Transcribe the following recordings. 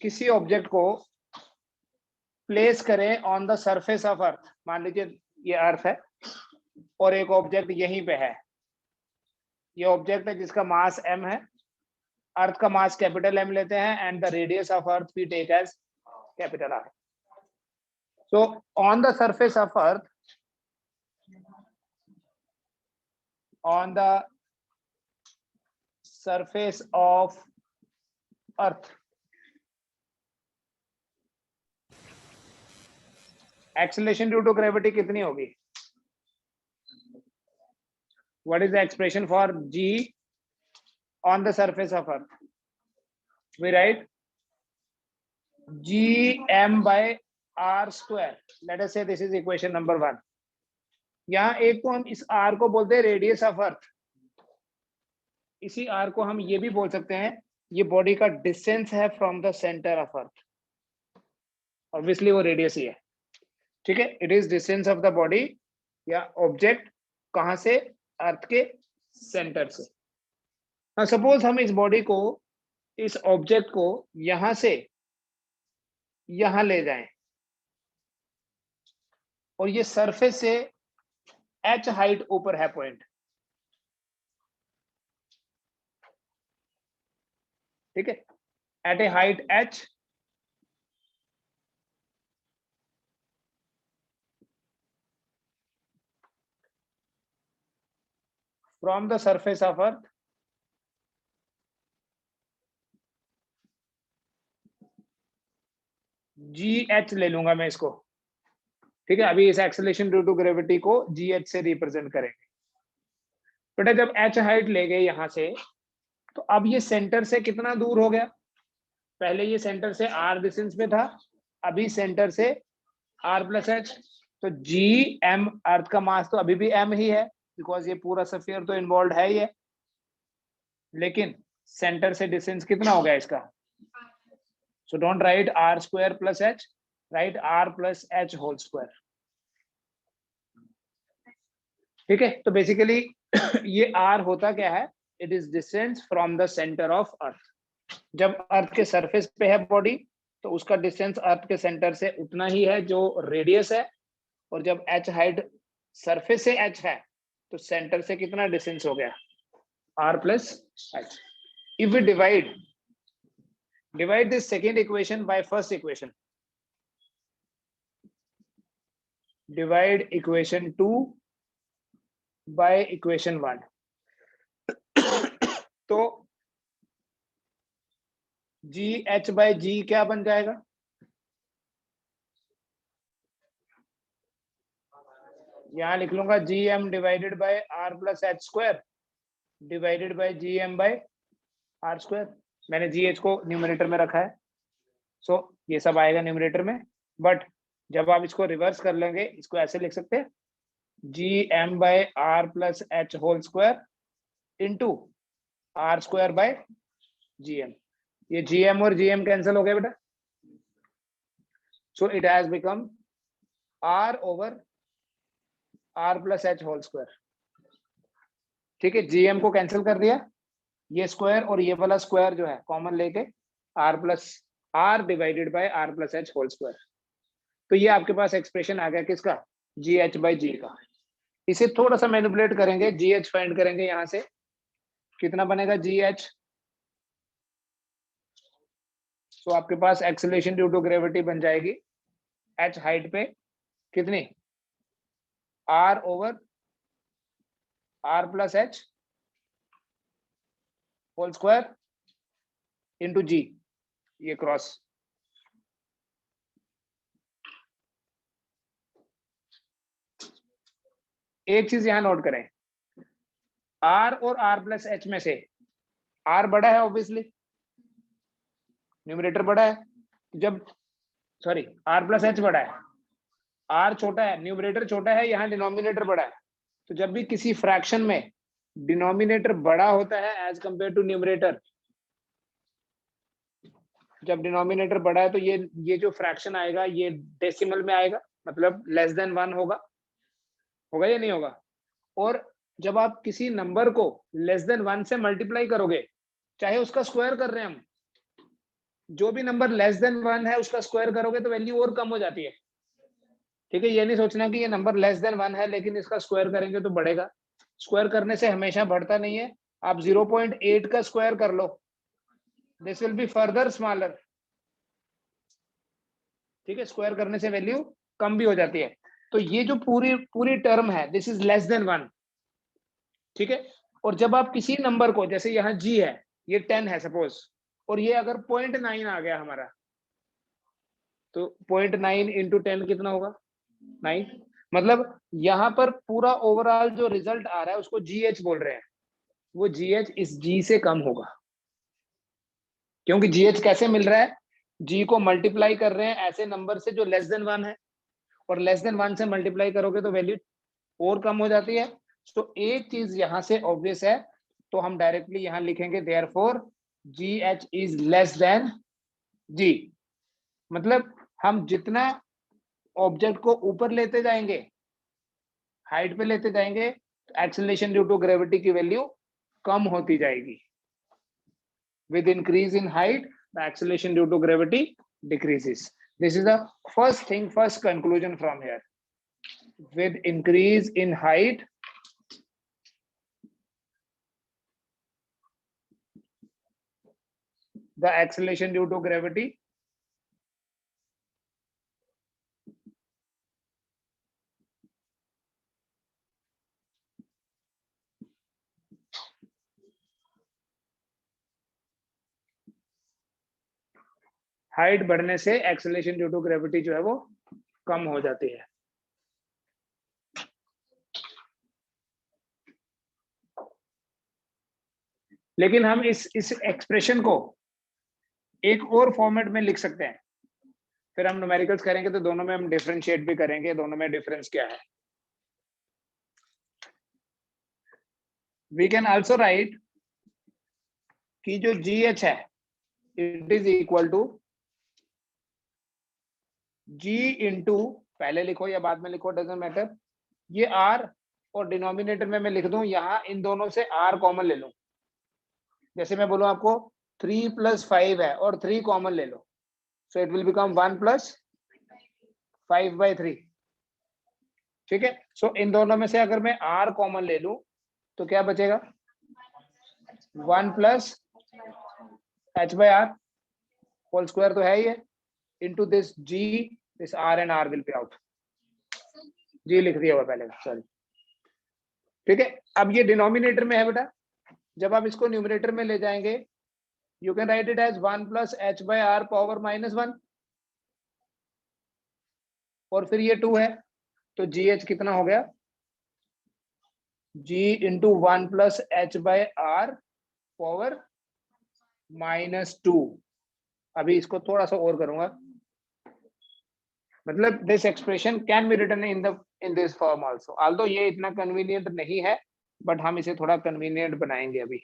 किसी ऑब्जेक्ट को प्लेस करें ऑन द सरफेस ऑफ अर्थ, मान लीजिए ये अर्थ है और एक ऑब्जेक्ट यहीं पे है, ये ऑब्जेक्ट है जिसका मास m है, अर्थ का मास कैपिटल M लेते हैं and the radius of earth we take as capital R. So on the surface of earth, on the surface of earth, acceleration due to gravity कितनी होगी? What is the expression for g on the surface of earth? We write gm by r square. Let us say this is equation number 1. यहाँ एक को हम इस r को बोलते हैं रेडियस ऑफ अर्थ, इसी r को हम ये भी बोल सकते हैं ये बॉडी का डिस्टेंस है from the centre of earth, obviously वो रेडियस ही है, ठीक है. It is distance of the body या ऑब्जेक्ट, कहां से? अर्थ के सेंटर से. हाँ, सपोज हम इस बॉडी को, इस ऑब्जेक्ट को यहां से यहां ले जाएं और ये सरफेस से h हाइट ऊपर है पॉइंट, ठीक है, at a height h, from the surface of earth GH ले लूंगा मैं इसको, ठीक है. अभी इस एक्सेलरेशन ड्यू टू ग्रेविटी को GH से रिप्रेजेंट करेंगे. बेटा जब h हाइट ले गए यहां से, तो अब ये सेंटर से कितना दूर हो गया? पहले ये सेंटर से r डिस्टेंस पे था, अभी सेंटर से r प्लस h. तो gm, अर्थ का मास तो अभी भी m ही है, बिकॉज ये पूरा स्फीयर तो इन्वॉल्व है ही है, लेकिन सेंटर से डिस्टेंस कितना हो गया इसका? So don't write r square plus h, write r plus h whole square, ठीक है. तो बेसिकली ये r होता क्या है? It is distance from the centre of earth. जब अर्थ के सरफेस पे है बॉडी, तो उसका डिस्टेंस अर्थ के सेंटर से उतना ही है जो रेडियस है, और जब h हाइट सरफेस से h है, तो सेंटर से कितना डिस्टेंस हो गया? r plus h. If we divide this second equation by first equation, divide equation 2 by equation 1, तो GH by G क्या बन जाएगा? यहां लिख लूंगा GM divided by R plus H square divided by GM by R square. मैंने GH को numerator में रखा है, सो ये सब आएगा न्यूमरेटर में. बट जब आप इसको रिवर्स कर लेंगे, इसको ऐसे लिख सकते हैं GM by R plus H whole square into R square by GM. ये GM और GM कैंसिल हो गया बेटा, so it has become R over R plus H whole square, ठीक है. GM को कैंसिल कर दिया, ये स्क्वायर और ये वाला स्क्वायर जो है कॉमन लेके R plus R divided by R plus H whole square. तो ये आपके पास एक्सप्रेशन आ गया किसका? GH बाई G का. इसे थोड़ा सा मैनिपुलेट करेंगे, GH फाइंड करेंगे, यहां से कितना बनेगा GH? तो आपके पास एक्सेलरेशन ड्यू टू ग्रेविटी बन जाएगी h हाइट पे कितनी? R over R plus H whole square into G, ये क्रॉस. एक चीज यहां नोट करें, R और R प्लस H में से R बड़ा है, ऑब्वियसली न्यूमरेटर बड़ा है. जब सॉरी R प्लस H बड़ा है, R छोटा है, न्यूमरेटर छोटा है, यहाँ डिनोमिनेटर बड़ा है. तो जब भी किसी फ्रैक्शन में डिनोमिनेटर बड़ा होता है एज कंपेयर टू न्यूमरेटर, जब डिनोमिनेटर बड़ा है तो ये जो फ्रैक्शन आएगा ये डेसिमल में आएगा, मतलब लेस देन 1 होगा या नहीं होगा. और जब आप किसी नंबर को लेस देन 1 से मल्टीप्लाई करोगे, चाहे उसका स्क्वायर कर रहे हैं हम, जो भी नंबर लेस देन 1 है उसका स्क्वायर करोगे तो वैल्यू और कम हो जाती है। ठीक है, ये नहीं सोचना कि ये नंबर लेस देन 1 है लेकिन इसका स्क्वायर करेंगे तो बढ़ेगा। स्क्वायर करने से हमेशा बढ़ता नहीं है। आप 0.8 का स्क्वायर कर लो, this will be further smaller. ठीक है, स्क्वायर करने से वैल्यू कम भी हो जाती है। तो ये जो पूरी पूरी टर्म है दिस इज लेस देन 1। ठीक है, और जब आप किसी नंबर को, जैसे यहाँ g है, ये 10 है सपोज, और ये अगर 0.9 आ गया हमारा, तो 0.9 इंटू 10 कितना होगा? 9। मतलब यहाँ पर पूरा ओवरऑल जो रिजल्ट आ रहा है उसको GH बोल रहे हैं, वो GH इस G से कम होगा। क्योंकि GH कैसे मिल रहा है? G को मल्टीप्लाई कर रहे हैं ऐसे नंबर से जो लेस देन 1 है, और लेस देन 1 से मल्टीप्लाई करोगे तो वैल्यू और कम हो जाती है। तो एक चीज यहां से ऑब्वियस है, तो हम डायरेक्टली यहां लिखेंगे therefore GH is less than G। मतलब हम जितना ऑब्जेक्ट को ऊपर लेते जाएंगे, हाइट पे लेते जाएंगे, तो एक्सेलरेशन ड्यू टू ग्रेविटी की वैल्यू कम होती जाएगी। With increase in height, the acceleration due to gravity decreases. This is the first thing, first conclusion from here. With increase in height, the acceleration due to gravity height बढ़ने से acceleration due to gravity जो है वो कम हो जाती है। लेकिन हम इस एक्सप्रेशन को एक और फॉर्मेट में लिख सकते हैं। फिर हम न्यूमेरिकल्स करेंगे तो दोनों में हम डिफरेंशिएट भी करेंगे, दोनों में डिफरेंस क्या है। वी कैन आल्सो राइट कि जो GH है it is equal to G into, पहले लिखो या बाद में लिखो डजेंट मैटर, ये R और डिनोमिनेटर में मैं लिख दूं, यहाँ इन दोनों से R कॉमन ले लूं। जैसे मैं बोलूं आपको 3 + 5 है और 3 कॉमन ले लो, सो इट विल बिकम 1 + 5/3। ठीक है, सो इन दोनों में से अगर मैं R कॉमन ले लूं तो क्या बचेगा? 1 + h/r होल स्क्वायर तो है ही है, into this G, this R and R will be out. G लिख दिया हुआ पहले, सॉरी। ठीक है, अब ये डिनोमिनेटर में है बेटा, जब आप इसको न्यूमरेटर में ले जाएंगे you can write it as 1 + h/r power -1, और फिर ये 2 है, तो GH कितना हो गया? G into 1 + h/r power -2। अभी इसको थोड़ा सा और करूंगा, मतलब this expression can be written in this form also, although ये इतना कन्वीनियंट नहीं है, बट हम इसे थोड़ा कन्वीनियंट बनाएंगे अभी।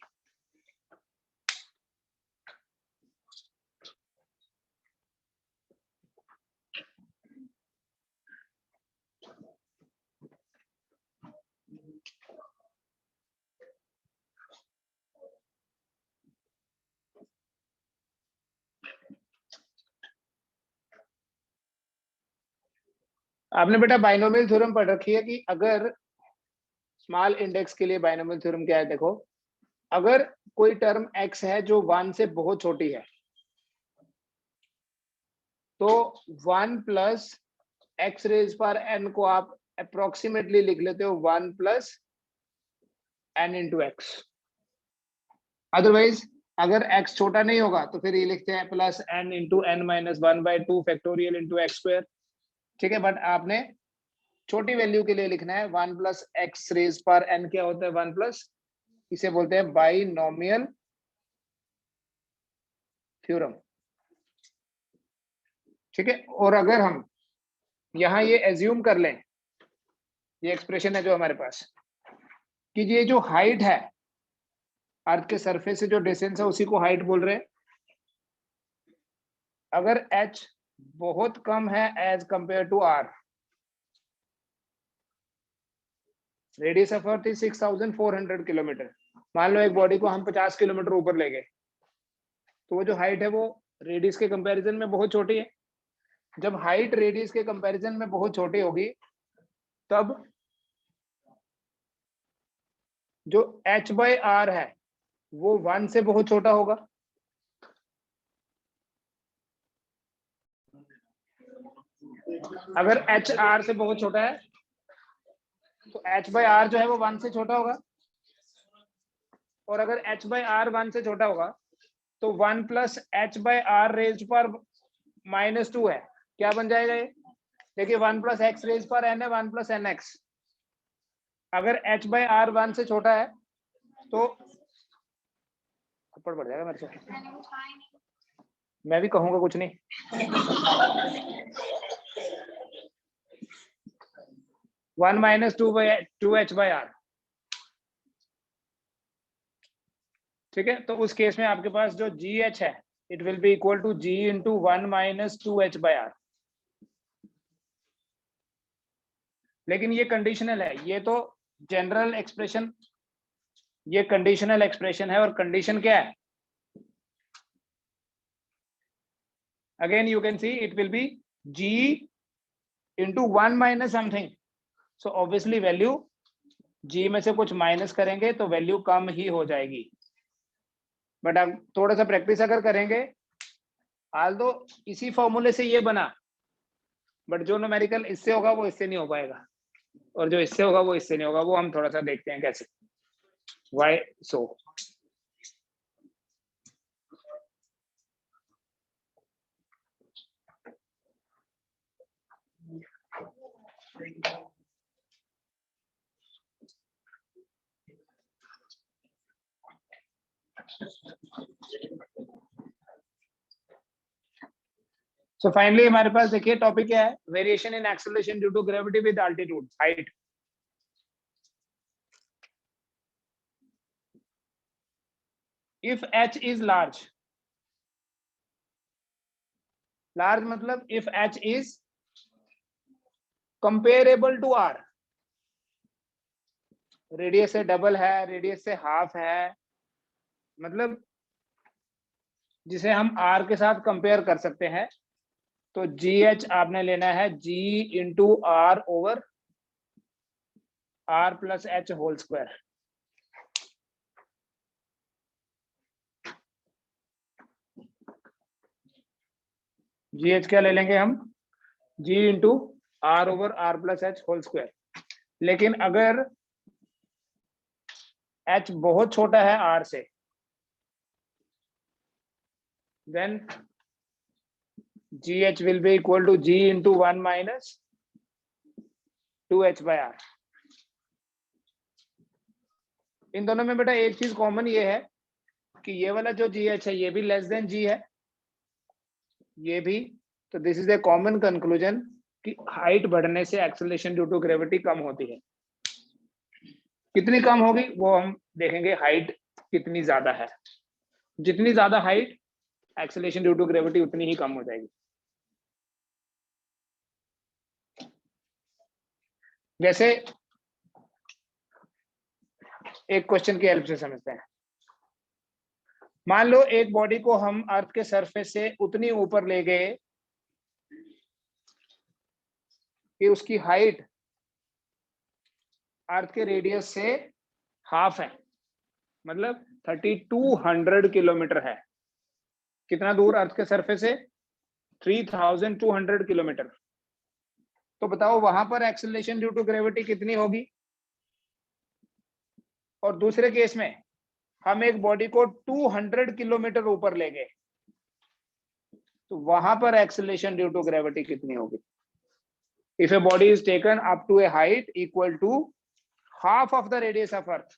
आपने बेटा बाइनोमियल थ्योरम पढ़ रखी है कि अगर स्मॉल इंडेक्स के लिए बाइनोमियल थ्योरम क्या है? देखो, अगर कोई टर्म x है जो 1 से बहुत छोटी है, तो 1 + x⁻n को आप अप्रोक्सीमेटली लिख लेते हो 1 + n × x। अदरवाइज अगर x छोटा नहीं होगा तो फिर ये लिखते हैं +n × n-1/2 फैक्टोरियल × x²। ठीक है, बट आपने छोटी वैल्यू के लिए लिखना है 1 + x⁻n क्या होता है? 1 +, इसे बोलते हैं बाइनोमियल थ्योरम। ठीक है, और अगर हम यहाँ ये एज्यूम कर लें, ये एक्सप्रेशन है जो हमारे पास, कि ये जो हाइट है अर्थ के सरफेस से जो डिस्टेंस है उसी को हाइट बोल रहे हैं। अगर h बहुत कम है as compare to r, radius of earth is 6400 kilometre, मान लो एक बॉडी को हम 50 किलोमीटर ऊपर ले गए, तो वो जो हाइट है वो रेडियस के कंपैरिजन में बहुत छोटी है। जब हाइट रेडियस के कंपैरिजन में बहुत छोटी होगी तब जो h/r है वो 1 से बहुत छोटा होगा। अगर h/r से बहुत छोटा है तो h/r जो है वो 1 से छोटा होगा, और अगर h/r 1 से छोटा होगा तो 1 + h/r रेज़्ड पावर -2 है। क्या बन जाएगा ये? देखिए 1 + x रेज़्ड पावर n है, 1 + nx। अगर h/r 1 से छोटा है तो थप्पड़ पड़ जाएगा मेरे से, मैं भी कहूंगा कुछ नहीं। वन माइनस टू h/r, ठीक है। तो उस केस में आपके पास जो GH है it will be equal to G into 1 - 2h/r। लेकिन ये कंडीशनल है, ये तो जनरल एक्सप्रेशन, ये कंडीशनल एक्सप्रेशन है, और कंडीशन क्या है? Again you can see it will be G into 1 minus something, so obviously value G में से कुछ माइनस करेंगे तो वैल्यू कम ही हो जाएगी। बट अब थोड़ा सा प्रैक्टिस अगर करेंगे, हाल तो इसी फॉर्मूले से ये बना, बट जो न्यूमेरिकल इससे होगा वो इससे नहीं हो पाएगा, और जो इससे होगा वो इससे नहीं होगा। वो हम थोड़ा सा देखते हैं कैसे, वाई सो। सो फाइनली हमारे पास देखिए टॉपिक क्या है, variation in acceleration due to gravity with altitude height. If h is large, large मतलब if h is comparable to r, radius से डबल है, रेडियस से हाफ है, मतलब जिसे हम r के साथ कंपेयर कर सकते हैं, तो GH आपने लेना है G into R over R plus H whole square. GH क्या ले लेंगे हम? G into R over R plus H whole square. लेकिन अगर H बहुत छोटा है R से, then GH will be equal to G into 1 minus 2h/r। इन दोनों में बेटा एक चीज कॉमन ये है कि ये वाला जो GH है ये भी लेस देन G है, ये भी। तो this is a common conclusion कि हाइट बढ़ने से एक्सेलरेशन ड्यू टू ग्रेविटी कम होती है। कितनी कम होगी वो हम देखेंगे, हाइट कितनी ज्यादा है, जितनी ज्यादा height acceleration due to gravity उतनी ही कम हो जाएगी। जैसे एक क्वेश्चन की हेल्प से समझते हैं। मान लो एक बॉडी को हम अर्थ के सरफेस से उतनी ऊपर ले गए कि उसकी हाइट अर्थ के रेडियस से हाफ है, मतलब 3200 किलोमीटर है। कितना दूर अर्थ के सरफेस से? 3200 किलोमीटर। तो बताओ वहां पर एक्सेलरेशन ड्यू टू ग्रेविटी कितनी होगी? और दूसरे केस में हम एक बॉडी को 200 किलोमीटर ऊपर ले गए, तो वहां पर एक्सेलरेशन ड्यू टू ग्रेविटी कितनी होगी? If a body is taken up to a height equal to half of the radius of Earth,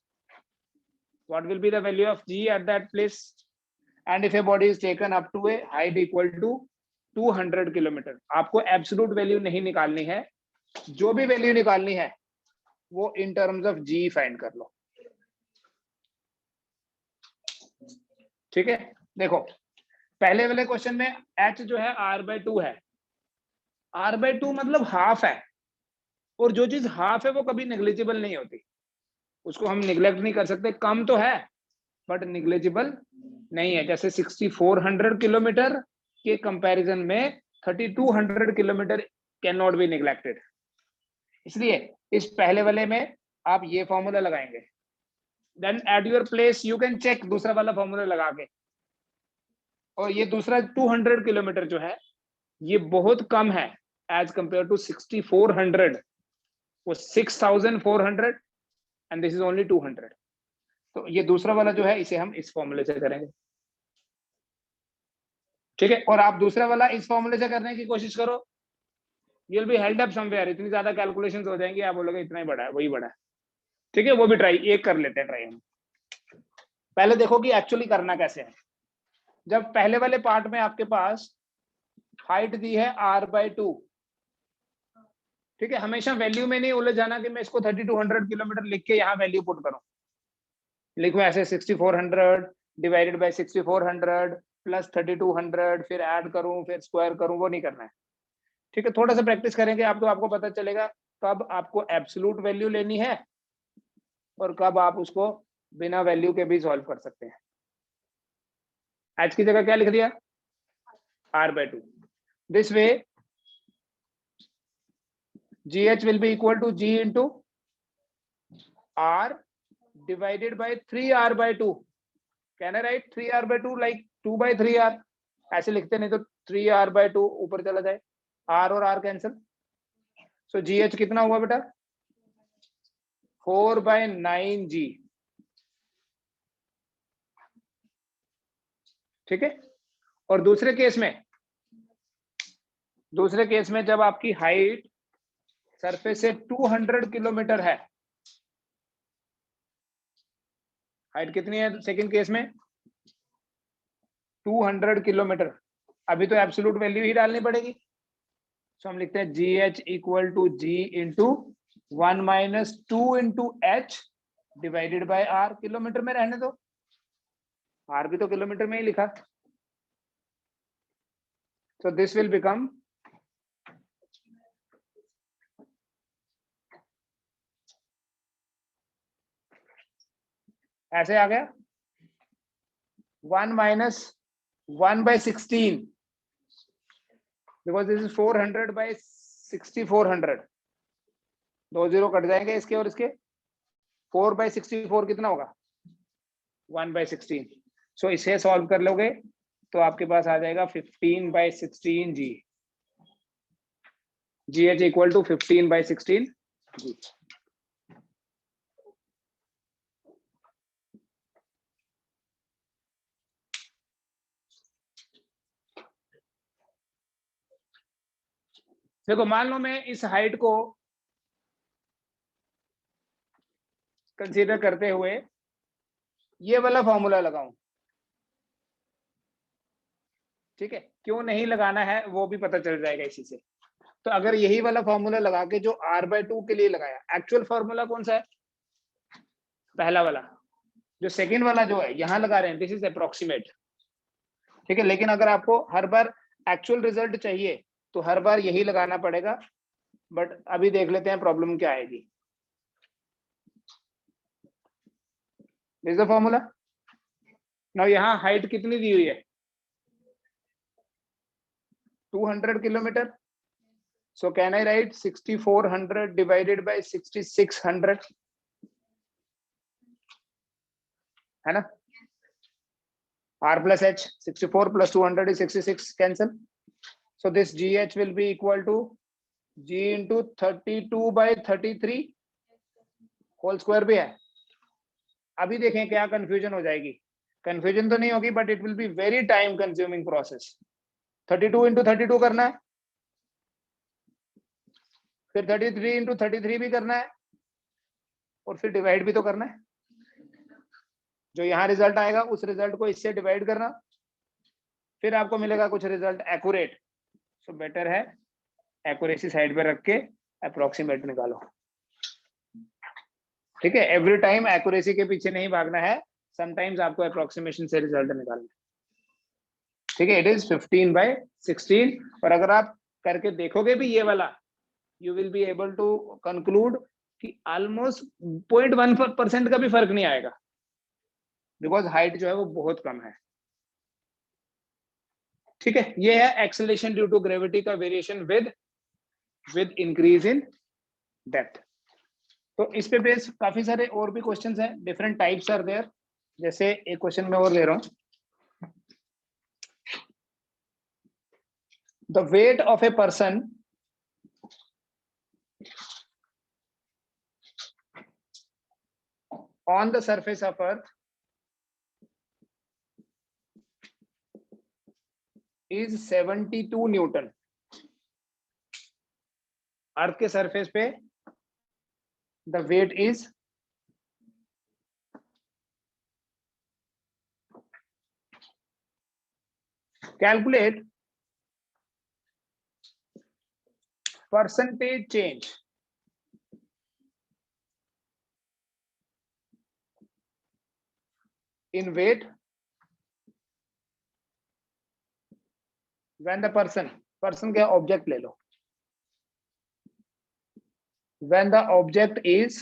what will be the value of G at that place? And if a body is taken up to a height equal to 200 kilometre, आपको absolute value नहीं निकालनी है, जो भी value निकालनी है वो in terms of G find कर लो। ठीक है, देखो पहले वाले क्वेश्चन में h जो है r/2 है, r/2 मतलब हाफ है, और जो चीज हाफ है वो कभी नेग्लिजिबल नहीं होती, उसको हम निग्लेक्ट नहीं कर सकते। कम तो है बट निग्लिजिबल नहीं है। जैसे 6400 किलोमीटर के कंपैरिजन में 3200 kilometre can not be neglected. इसलिए इस पहले वाले में आप ये फॉर्मूला लगाएंगे, then at your place you can check दूसरा वाला फॉर्मूला लगा के। और ये दूसरा 200 किलोमीटर जो है ये बहुत कम है एज कंपेयर टू 6400, वो 6400 एंड दिस इज ओनली 200। तो ये दूसरा वाला जो है इसे हम इस फॉर्मूले से करेंगे, ठीक है। और आप दूसरा वाला इस फॉर्मूले से करने की कोशिश करो, you will be held up somewhere, इतनी ज्यादा कैलकुलेशंस हो जाएंगी, आप बोलोगे इतना ही बड़ा है, वही बड़ा है, ठीक है। वो भी ट्राई एक कर लेते हैं, ट्राई हम पहले देखो कि एक्चुअली करना कैसे है। जब पहले वाले पार्ट में आपके पास हाइट दी है r/2, ठीक है, हमेशा वैल्यू में नहीं उलझ जाना कि मैं इसको 3200 किलोमीटर लिख के यहाँ वैल्यू पुट करूं, लिखूं ऐसे 6400 डिवाइडेड बाय 6400 प्लस 3200 फिर ऐड करूं फिर स्क्वायर करूं, वो नहीं करना है, ठीक है। थोड़ा सा प्रैक्टिस करेंगे आप तो आपको पता चलेगा कब आपको एब्सोल्यूट वैल्यू लेनी है और कब आप उसको बिना वैल्यू के भी सॉल्व कर सकते हैं। आज की जगह क्या लिख दिया, r/2। This way GH will be equal to G into R divided by 3r/2। Can I write 3r/2 like 2/3r? ऐसे लिखते नहीं तो 3r/2 ऊपर चला जाए, r और r कैंसिल। सो GH कितना हुआ बेटा, 4/9g, ठीक है। और दूसरे केस में जब आपकी हाइट सरफेस से 200 किलोमीटर है, हाइट कितनी है सेकंड केस में, 200 किलोमीटर, अभी तो एब्सोल्यूट वैल्यू ही डालनी पड़ेगी। सो हम लिखते हैं GH equal to G into 1 minus 2 into H divided by R। Kilometre में रहने दो, R भी तो किलोमीटर में ही लिखा। सो दिस विल बिकम ऐसे आ गया 1 minus 1/16, because this is 400 by 6400, 2 zero cut जाएंगे इसके और इसके, 4/64 कितना होगा, 1/16। सो इसे सॉल्व कर लोगे तो आपके पास आ जाएगा 15/16g। GH equal to 15/16g। देखो मान लो मैं इस हाइट को कंसीडर करते हुए ये वाला फॉर्मूला लगाऊं, ठीक है। क्यों नहीं लगाना है वो भी पता चल जाएगा इसी से। तो अगर यही वाला फॉर्मूला लगा के जो r/2 के लिए लगाया, एक्चुअल फॉर्मूला कौन सा है, पहला वाला। जो सेकंड वाला जो है यहां लगा रहे हैं, दिस इज अप्रोक्सीमेट, ठीक है। लेकिन अगर आपको हर बार एक्चुअल रिजल्ट चाहिए तो हर बार यही लगाना पड़ेगा, बट अभी देख लेते हैं प्रॉब्लम क्या आएगी। This is the formula. Now यहाँ हाइट कितनी दी हुई है, 200 kilometre. So can I right 6400 divided by 6600, है ना। R plus H, 64 plus 200 is 66, cancel. So this GH will be equal to G into 32/33 whole square भी है। अभी देखें क्या कंफ्यूजन हो जाएगी, कंफ्यूजन तो नहीं होगी but it will be very time consuming process. 32 into 32 करना है, फिर 33 into 33 भी करना है, और फिर डिवाइड भी तो करना है। जो यहाँ रिजल्ट आएगा उस रिजल्ट को इससे डिवाइड करना, फिर आपको मिलेगा कुछ रिजल्ट एक्यूरेट। सो बेटर है एक्यूरेसी साइड पे रख के अप्रोक्सीमेट निकालो, ठीक है। एवरी टाइम एक्यूरेसी के पीछे नहीं भागना है, समटाइम्स आपको अप्रोक्सीमेशन से रिजल्ट निकालना है, ठीक है। It is 15/16। और अगर आप करके देखोगे भी ये वाला, you will be able to conclude कि ऑलमोस्ट 0.1% का भी फर्क नहीं आएगा, बिकॉज हाइट जो है वो बहुत कम है। ठीक है, ये है एक्सेलरेशन ड्यू टू ग्रेविटी का variation with increase in depth. तो इस पे बेस काफी सारे और भी क्वेश्चंस हैं, डिफरेंट टाइप्स आर देयर। जैसे एक क्वेश्चन मैं और ले रहा हूं, the weight of a person on the surface of earth is 72 newton. Earth के सरफेस पे the weight is calculate percentage change in weight when the person क्या ऑब्जेक्ट ले लो, when the object is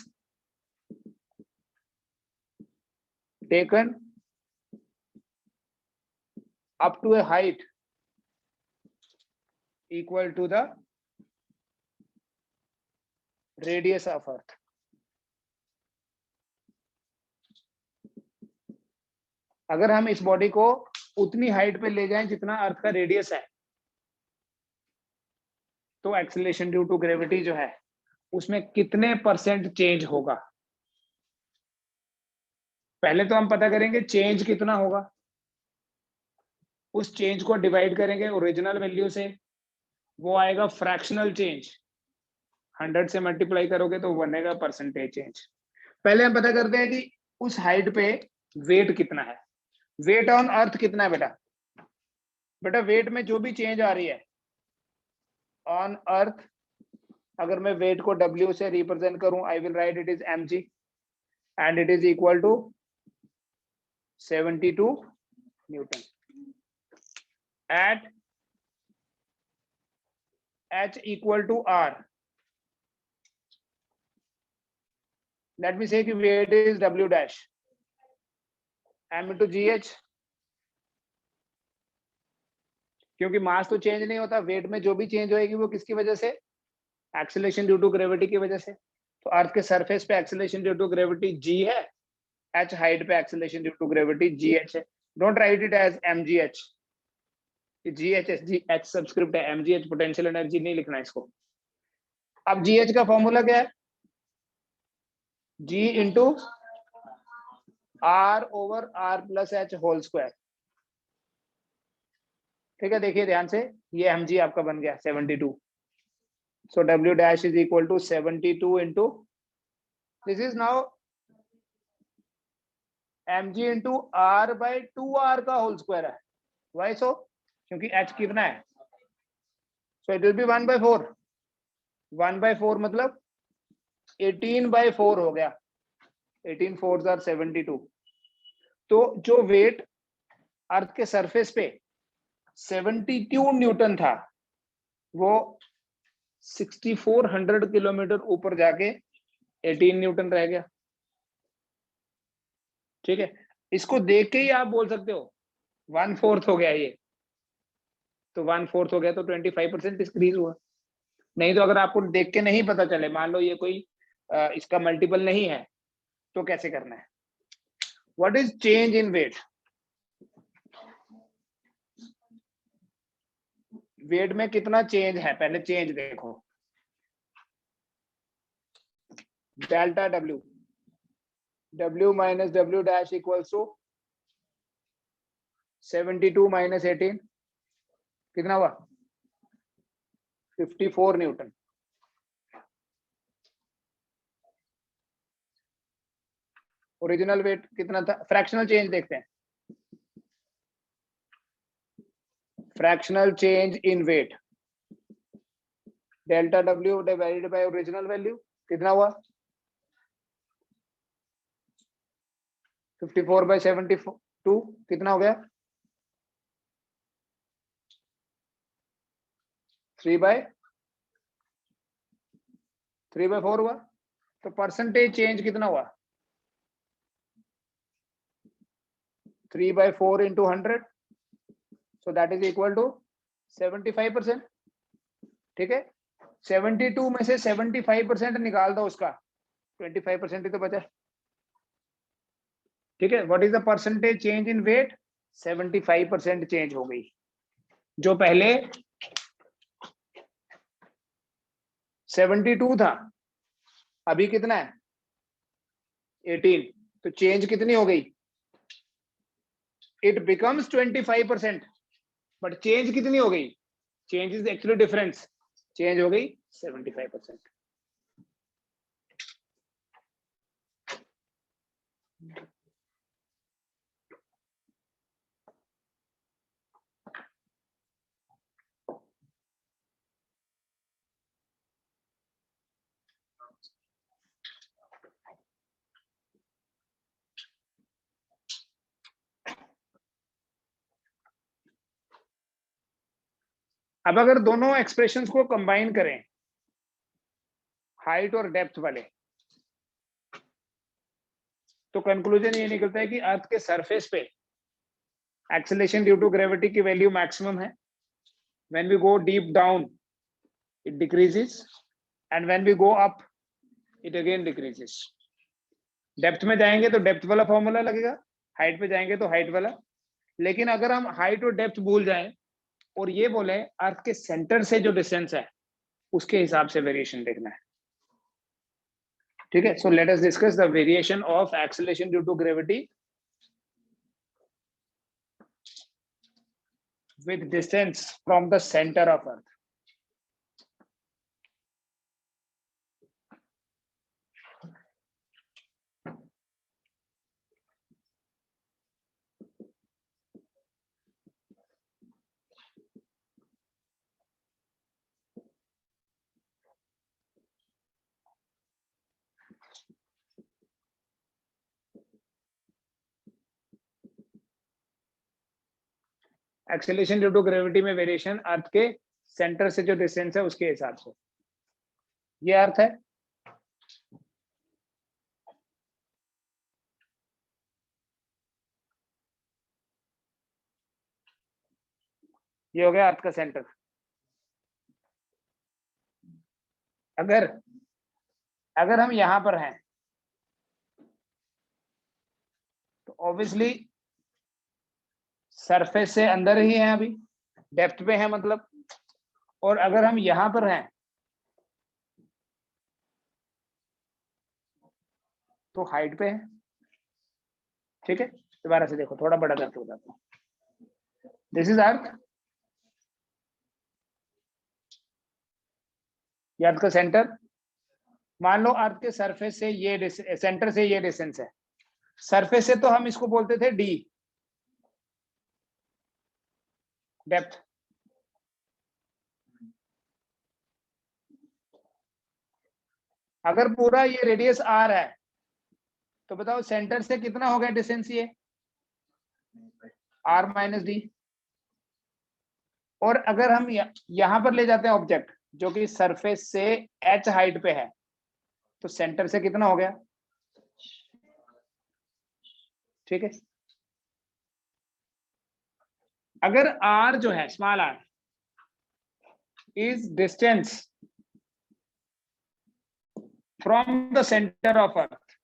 taken up to a height equal to the radius of earth। अगर हम इस body को उतनी हाइट पे ले जाएं जितना अर्थ का रेडियस है, तो एक्सेलरेशन ड्यू टू ग्रेविटी जो है उसमें कितने परसेंट चेंज होगा। पहले तो हम पता करेंगे चेंज कितना होगा, उस चेंज को डिवाइड करेंगे ओरिजिनल वैल्यू से, वो आएगा फ्रैक्शनल चेंज। 100 से मल्टीप्लाई करोगे तो बनेगा परसेंटेज चेंज। पहले हम पता करते हैं कि उस हाइट पे वेट कितना है। वेट ऑन अर्थ कितना है बेटा? बेटा वेट में जो भी चेंज आ रही है ऑन अर्थ, अगर मैं वेट को W से रिप्रेजेंट करूं, I will write it is mg and it is equal to 72 newton at h equal to r। Let me say कि weight is W dash m into GH, क्योंकि मास तो change नहीं होता, wait में जो भी चेंज होएगी वो किसकी वजह से? एक्सेलरेशन ड्यू टू ग्रेविटी की वजह से। तो अर्थ के सरफेस पे acceleration due to gravity g है, h हाइट पे acceleration due to gravity gh है। Don't write it as mgh, gh subscript है, mgh पोटेंशियल एनर्जी नहीं लिखना इसको। अब gh का फॉर्मूला क्या है? g into r over r plus h whole square. ठीक है, देखिए ध्यान से, ये mg आपका बन गया 72। So w dash is equal to 72 into, this is now mg into r by 2r का होल स्क्वायर है। Why so? क्योंकि h कितना है, सो इट विल बी 1/4। 1/4 मतलब 18/4 हो गया, 18 4s are 72। तो जो वेट अर्थ के सरफेस पे 72 न्यूटन था, वो 6400 किलोमीटर ऊपर जाके 18 न्यूटन रह गया। ठीक है, इसको देख के ही आप बोल सकते हो 1/4 हो गया ये, तो 1/4 हो गया तो 25% डिक्रीज हुआ। नहीं तो अगर आपको देख के नहीं पता चले, मान लो ये कोई इसका मल्टीपल नहीं है, तो कैसे करना है? What is change in weight? Weight में कितना चेंज है, पहले चेंज देखो। Delta W, W minus W dash equals to 72 minus 18, कितना हुआ? 54 न्यूटन। ओरिजिनल वेट कितना था? फ्रैक्शनल चेंज देखते हैं। Fractional change in weight, delta W divided by original value, कितना हुआ? 54/72, कितना हो गया? 3/4 हुआ। तो परसेंटेज चेंज कितना हुआ? 3/4 into 100, so that is equal to 75%। ठीक है, 72 में से 75% निकाल दो, उसका 25% ही तो बचा। ठीक है, what is the percentage change in weight? 75% change हो गई। जो पहले 72 था, अभी कितना है? 18। तो चेंज कितनी हो गई? इट बिकम्स 25%, बट चेंज कितनी हो गई? Change is actually difference, change हो गई 75%। अब अगर दोनों एक्सप्रेशंस को कंबाइन करें, हाइट और डेप्थ वाले, तो कंक्लूजन ये निकलता है कि अर्थ के सरफेस पे एक्सेलरेशन ड्यू टू ग्रेविटी की वैल्यू मैक्सिमम है। When we go deep down it decreases, and when we go up it again decreases. Depth में जाएंगे तो डेप्थ वाला फॉर्मूला लगेगा, हाइट पे जाएंगे तो हाइट वाला। लेकिन अगर हम हाइट और डेप्थ भूल जाएं और ये बोले अर्थ के सेंटर से जो डिस्टेंस है उसके हिसाब से वेरिएशन देखना है। ठीक है, so let us discuss the variation of acceleration due to gravity with distance from the center of earth. Acceleration due to gravity में वेरिएशन अर्थ के सेंटर से जो डिस्टेंस है उसके हिसाब से, ये अर्थ है। ये हो गया अर्थ का सेंटर। अगर अगर हम यहां पर हैं तो ऑब्वियसली सरफेस से अंदर ही है, अभी डेप्थ पे है मतलब। और अगर हम यहां पर हैं तो हाइट पे है। ठीक है, दोबारा से देखो, थोड़ा बड़ा करके बताता हूं। दिस इज अर्थ, ये अर्थ का सेंटर। मान लो अर्थ के सरफेस से ये सेंटर से ये डिस्टेंस है। सरफेस से तो हम इसको बोलते थे डी, डेप्थ। अगर पूरा ये रेडियस आर है तो बताओ सेंटर से कितना हो गया डिस्टेंस? ये आर माइनस डी। और अगर हम यहां पर ले जाते हैं ऑब्जेक्ट जो कि सरफेस से एच हाइट पे है, तो सेंटर से कितना हो गया? ठीक है, अगर आर जो है small R is distance from the centre of earth,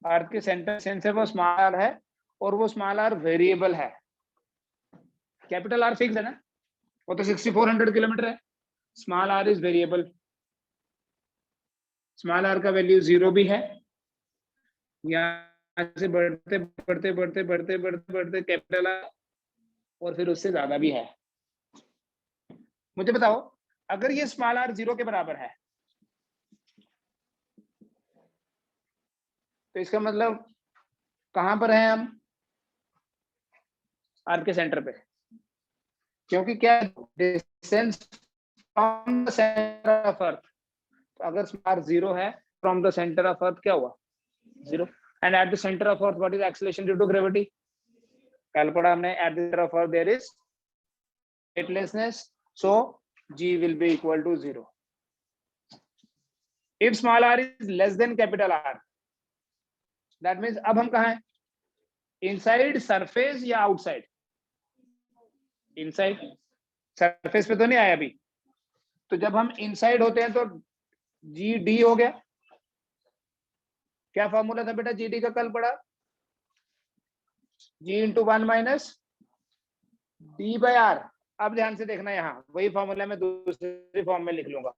earth के सेंटर से वो स्मॉल आर है और वो स्मॉल आर वेरिएबल है। कैपिटल आर फिक्स है ना, वो तो 6400 किलोमीटर है। Small R is variable. Small R का वैल्यू 0 भी है, यहाँ से बढ़ते बढ़ते बढ़ते बढ़ते बढ़ते बढ़ते कैपिटल आर, और फिर उससे ज्यादा भी है। मुझे बताओ, अगर ये स्मॉल आर 0 के बराबर है तो इसका मतलब कहां पर है हम? अर्थ के सेंटर पे। क्योंकि क्या distance from the centre of earth, तो अगर स्मॉल 0 है, from the centre of earth क्या हुआ? 0। And at the centre of earth what is acceleration due to gravity? कल पढ़ा हमने, at the centre of earth there is weightlessness, so g will be equal to 0. If small r is less than capital R, that means अब हम कहाँ हैं, inside surface या outside, inside, surface पे तो नहीं आया अभी। तो जब हम इनसाइड होते हैं तो जी डी हो गया। क्या फॉर्मूला था बेटा जी डी का कल पड़ा, g into 1 minus D by R. अब ध्यान से देखना, यहाँ वही फॉर्मूला मैं दूसरे फॉर्म में लिख लूंगा।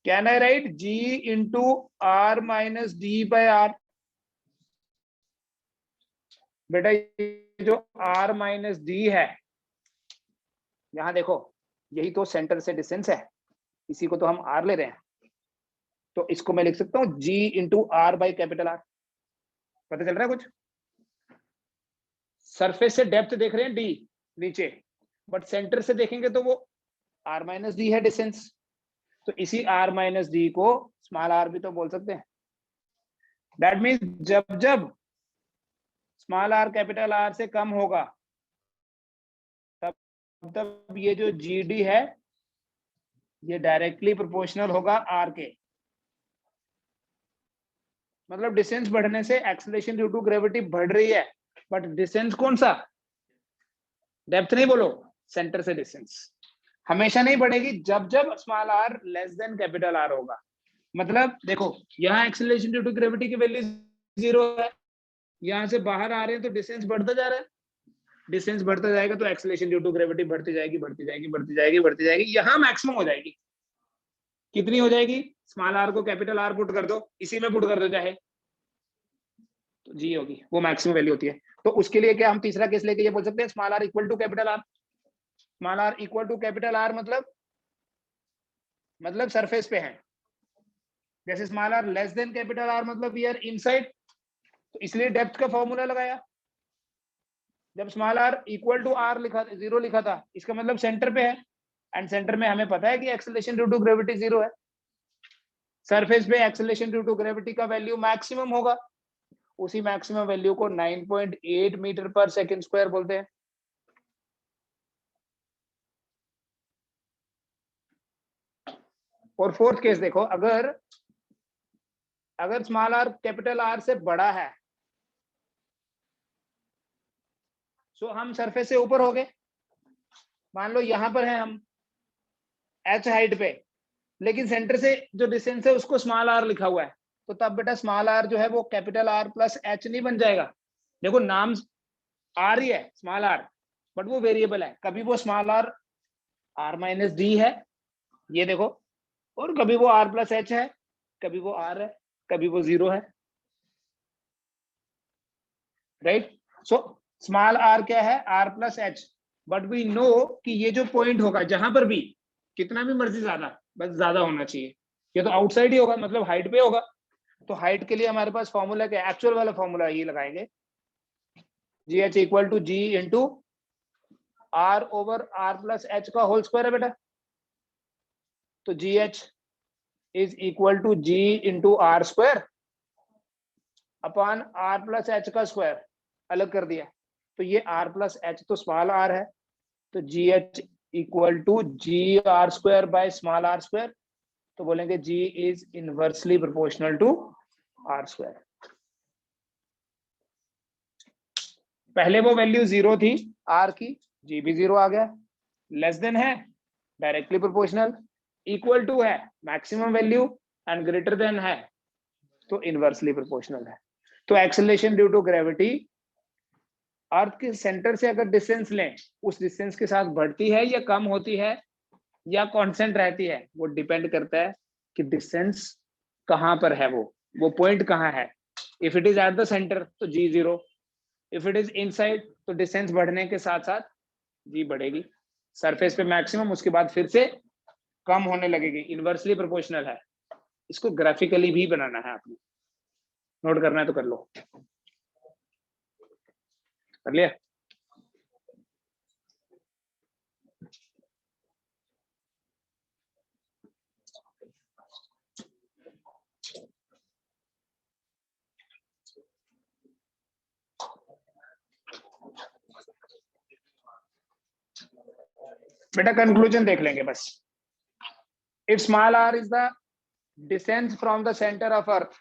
Can I write g into r minus D by r. बेटा ये जो r माइनस डी है, यहां देखो यही तो सेंटर से डिस्टेंस है, इसी को तो हम r ले रहे हैं, तो इसको मैं लिख सकता हूं g into r by capital R। पता चल रहा है कुछ? सरफेस से डेप्थ देख रहे हैं d नीचे, बट सेंटर से देखेंगे तो वो r माइनस डी है डिस्टेंस, तो इसी r माइनस डी को स्मॉल r भी तो बोल सकते हैं। दैट मीन्स जब जब स्मॉल r कैपिटल R से कम होगा तब तब ये जो GD है ये डायरेक्टली प्रोपोर्शनल होगा R के। मतलब डिस्टेंस बढ़ने से एक्सेलरेशन ड्यू टू ग्रेविटी बढ़ रही है, बट डिस्टेंस कौन सा, डेप्थ नहीं बोलो, सेंटर से डिस्टेंस हमेशा नहीं बढ़ेगी जब जब small r less than capital R होगा। मतलब देखो यहाँ एक्सेलरेशन ड्यू टू ग्रेविटी की वैल्यू 0 है, यहाँ से बाहर आ रहे हैं तो डिस्टेंस बढ़ता जा रहा है, डिस्टेंस बढ़ता जाएगा तो एक्सेलरेशन ड्यू टू ग्रेविटी बढ़ती जाएगी बढ़ती जाएगी बढ़ती जाएगी बढ़ती जाएगी, यहाँ मैक्सिमम हो जाएगी। कितनी हो जाएगी, स्मॉल r को कैपिटल R पुट कर दो, इसी में पुट कर दो चाहे, तो जी होगी, वो मैक्सिमम वैल्यू होती है। तो उसके लिए क्या हम तीसरा केस लेके ये बोल सकते हैं small r equal to capital R। Small r equal to capital R मतलब सरफेस पे है, जैसे small r less than capital R मतलब वी आर इनसाइड, तो इसलिए डेप्थ का फॉर्मूला लगाया। जब small r equal to r लिखा 0 लिखा था, इसका मतलब सेंटर पे है, एंड सेंटर में हमें पता है कि एक्सेलरेशन ड्यू टू ग्रेविटी 0 है। सरफेस पे एक्सेलरेशन ड्यू टू ग्रेविटी का वैल्यू मैक्सिमम होगा, उसी मैक्सिमम वैल्यू को 9.8 मीटर पर सेकंड स्क्वायर बोलते हैं। और फोर्थ केस देखो, अगर स्मॉल r कैपिटल R से बड़ा है, सो हम सरफेस से ऊपर हो गए, मान लो यहां पर है हम h हाइट पे, लेकिन सेंटर से जो डिस्टेंस है उसको स्मॉल r लिखा हुआ है, तो तब बेटा स्मॉल r जो है वो कैपिटल R प्लस h नहीं बन जाएगा। देखो नाम r ही है स्मॉल r, बट वो वेरिएबल है, कभी वो स्मॉल r माइनस डी है, ये देखो, और कभी वो r प्लस h है, कभी वो r है, कभी वो 0 है, राइट। सो स्मॉल r क्या है, r plus h, but we know कि ये जो पॉइंट होगा जहां पर भी कितना भी मर्जी ज्यादा, बस ज्यादा होना चाहिए, ये तो आउटसाइड ही होगा, मतलब हाइट पे होगा। तो हाइट के लिए हमारे पास फॉर्मूला क्या, एक्चुअल वाला फॉर्मूला ये लगाएंगे, g h equal to g into r over r plus h का होल स्क्वायर है बेटा। तो g h is equal to g into r square upon r plus h का स्क्वायर, अलग कर दिया, तो ये आर प्लस एच तो स्मॉल आर है, तो g h equal to g r square by small r square, तो बोलेंगे जी is inversely proportional to r square. पहले वो वैल्यू 0 थी आर की, जी भी 0 आ गया, लेस देन है डायरेक्टली प्रोपोर्शनल, इक्वल टू है maximum value, and greater than है तो इनवर्सली प्रोपोर्शनल है। तो एक्सेलरेशन ड्यू टू ग्रेविटी अर्थ के सेंटर से अगर डिस्टेंस लें, उस डिस्टेंस के साथ बढ़ती है या कम होती है या कांस्टेंट रहती है, वो डिपेंड करता है कि डिस्टेंस कहां पर है, वो पॉइंट कहां है। If it is eight the centre तो जी 0, इफ इट इज इनसाइड तो डिस्टेंस बढ़ने के साथ साथ जी बढ़ेगी, सरफेस पे मैक्सिमम, उसके बाद फिर से कम होने लगेगी, इनवर्सली प्रोपोर्शनल है। इसको ग्राफिकली भी बनाना है, आपने नोट करना है तो कर लो, कर लिया। बेटा कंक्लूजन देख लेंगे बस। If small r is the distance from the centre of earth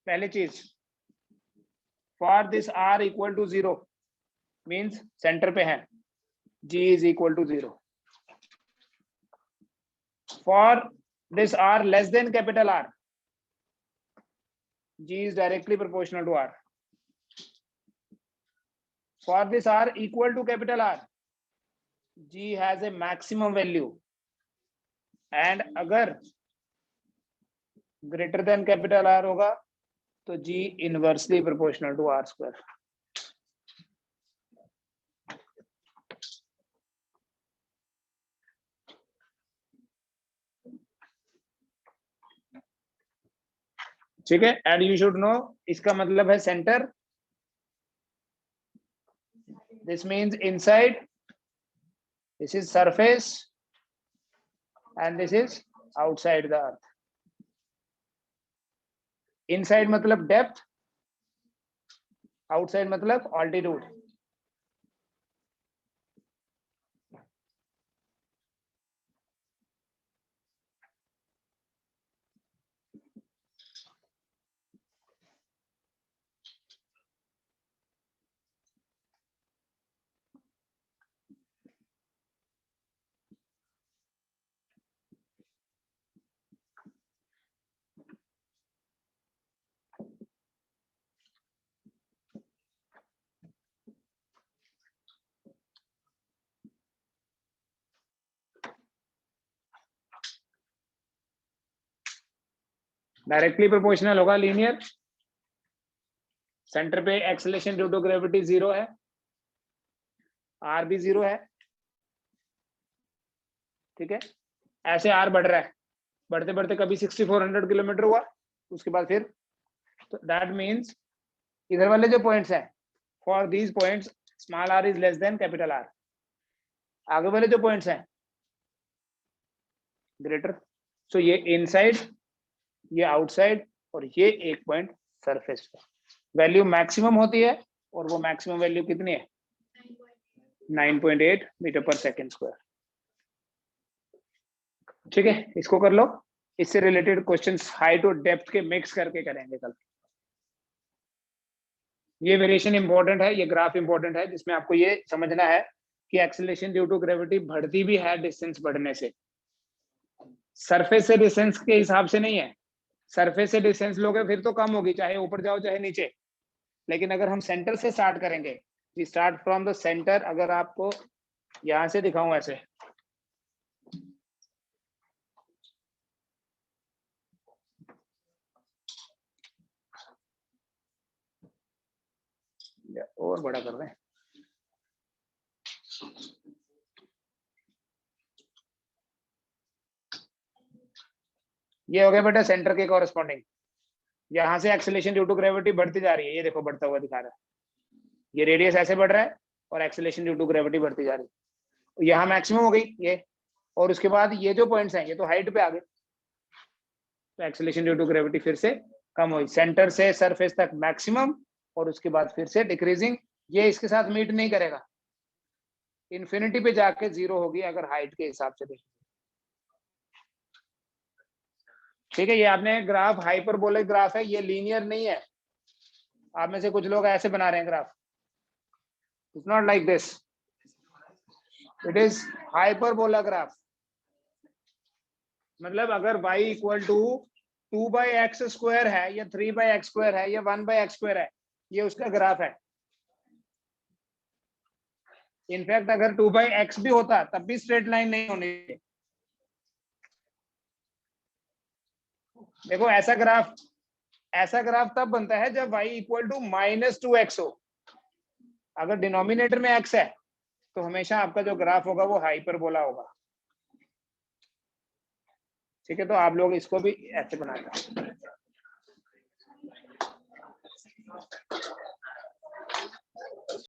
पहली चीज, for this r equal to 0 means centre पे है, g is equal to 0. For this r less than capital R, g is directly proportional to R. For this R equal to capital R, g has a maximum value, and अगर greater than capital R होगा तो g inversely proportional to R square. ठीक है, and you should know, इसका मतलब है centre, this means inside, this is surface, and this is outside the earth. Inside मतलब depth, outside मतलब ऑल्टीट्यूड. डायरेक्टली प्रोपोर्शनल होगा लीनियर, सेंटर पे acceleration due to gravity 0 है, r भी 0 है. ठीक है, ऐसे r बढ़ रहा है, बढ़ते बढ़ते कभी 6400 किलोमीटर हुआ, उसके बाद फिर, तो दैट मीन्स इधर वाले जो पॉइंट्स हैं, for these points small r is less than capital R. आगे वाले जो पॉइंट्स हैं ग्रेटर, सो ये इनसाइड, ये आउटसाइड, और ये एक पॉइंट सरफेस पे वैल्यू मैक्सिमम होती है, और वो मैक्सिमम वैल्यू कितनी है? 9.8 मीटर पर सेकेंड स्क्वायर. ठीक है, इसको कर लो. इससे रिलेटेड क्वेश्चंस हाइट और डेप्थ के मिक्स करके करेंगे कल. ये वेरिएशन इंपॉर्टेंट है, ये ग्राफ इंपॉर्टेंट है, जिसमें आपको ये समझना है कि एक्सेलरेशन ड्यू टू ग्रेविटी बढ़ती भी है डिस्टेंस बढ़ने से, सरफेस से डिस्टेंस के हिसाब से नहीं है. सरफेस से डिस्टेंस लोगे फिर तो कम होगी, चाहे ऊपर जाओ चाहे नीचे. लेकिन अगर हम सेंटर से स्टार्ट करेंगे, we start from the centre. अगर आपको यहां से दिखाऊं ऐसे, और बड़ा कर रहे हैं, ये हो गया बेटा सेंटर के कॉरेस्पॉन्डिंग. यहां से एक्सेलरेशन ड्यू टू ग्रेविटी बढ़ती जा रही है, ये देखो बढ़ता हुआ दिखा रहा है. ये रेडियस ऐसे बढ़ रहा है और एक्सेलरेशन ड्यू टू ग्रेविटी बढ़ती जा रही है. यहाँ मैक्सिमम हो गई ये, और उसके बाद ये जो पॉइंट्स हैं ये तो हाइट पे आ गए, तो एक्सेलरेशन ड्यू टू ग्रेविटी फिर से कम हुई. सेंटर से सरफेस तक मैक्सिमम, और उसके बाद फिर से डिक्रीजिंग. ये इसके साथ मीट नहीं करेगा, इन्फिनिटी पे जाके 0 होगी अगर हाइट के हिसाब से देखें. ठीक है, ये आपने ग्राफ हाइपरबोलिक ग्राफ है, ये लीनियर नहीं है. आप में से कुछ लोग ऐसे बना रहे हैं graph. It's not like this, it is hyperbola graph. मतलब अगर y equal to 2/x square है, या 3/x स्क्वायर है, या 1/x स्क्वायर है, ये उसका ग्राफ है. इनफैक्ट अगर 2/x भी होता तब भी स्ट्रेट लाइन नहीं होनी चाहिए. देखो ऐसा ग्राफ तब बनता है जब y इक्वल टू -2x हो. अगर डिनोमिनेटर में x है तो हमेशा आपका जो ग्राफ होगा वो हाइपरबोला होगा. ठीक है, तो आप लोग इसको भी ऐसे बनाएंगे.